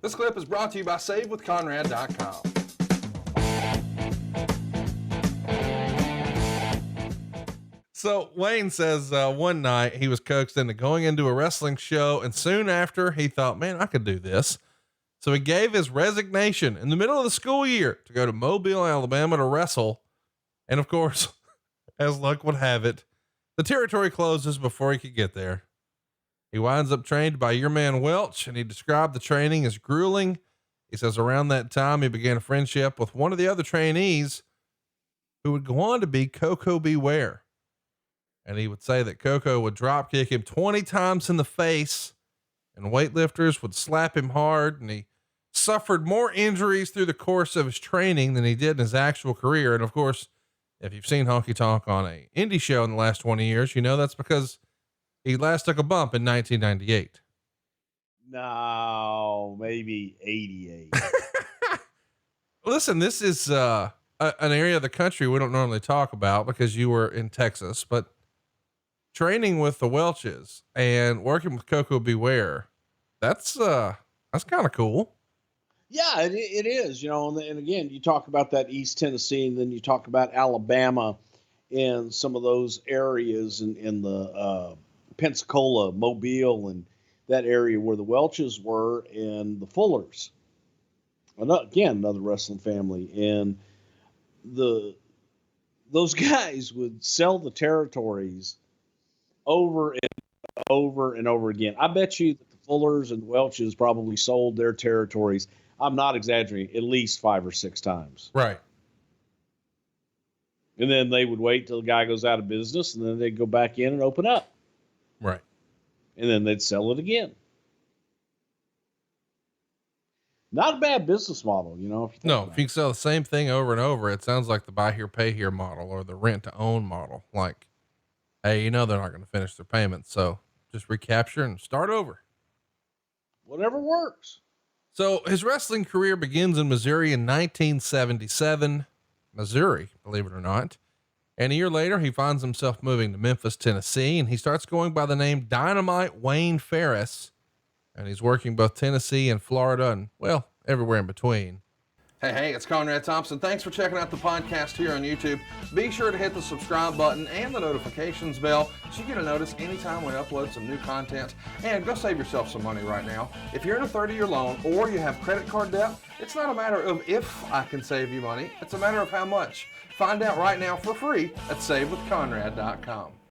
This clip is brought to you by SaveWithConrad.com. So Wayne says one night he was coaxed into going into a wrestling show, and soon after he thought, man, I could do this. So he gave his resignation in the middle of the school year to go to Mobile, Alabama to wrestle. And of course, as luck would have it, the territory closes before he could get there. He winds up trained by your man Welch, and he described the training as grueling. He says around that time, he began a friendship with one of the other trainees who would go on to be Coco Beware. And he would say that Coco would drop kick him 20 times in the face, and weightlifters would slap him hard. And he suffered more injuries through the course of his training than he did in his actual career. And of course, if you've seen Honky Tonk on a indie show in the last 20 years, you know, that's because he last took a bump in 1998. No, maybe 88. Listen, this is, an area of the country we don't normally talk about because you were in Texas, but training with the Welches and working with Coco Beware, that's kind of cool. Yeah, it is, you know, and again, you talk about that East Tennessee, and then you talk about Alabama and some of those areas in the Pensacola, Mobile, and that area where the Welches were, and the Fullers. Again, another wrestling family. And those guys would sell the territories over and over and over again. I bet you that the Fullers and Welches probably sold their territories, I'm not exaggerating, at least 5 or 6 times. Right. And then they would wait till the guy goes out of business, and then they'd go back in and open up. Right. And then they'd sell it again. Not a bad business model, you know. If you can sell the same thing over and over, it sounds like the buy here, pay here model, or the rent to own model. Like, hey, you know, they're not going to finish their payments, so just recapture and start over. Whatever works. So his wrestling career begins in Missouri in 1977, Missouri, believe it or not. And a year later, he finds himself moving to Memphis, Tennessee, and he starts going by the name Dynamite Wayne Ferris. And he's working both Tennessee and Florida and, well, everywhere in between. Hey, it's Conrad Thompson. Thanks for checking out the podcast here on YouTube. Be sure to hit the subscribe button and the notifications bell so you get a notice anytime we upload some new content. And go save yourself some money right now. If you're in a 30-year loan or you have credit card debt, it's not a matter of if I can save you money. It's a matter of how much. Find out right now for free at SaveWithConrad.com.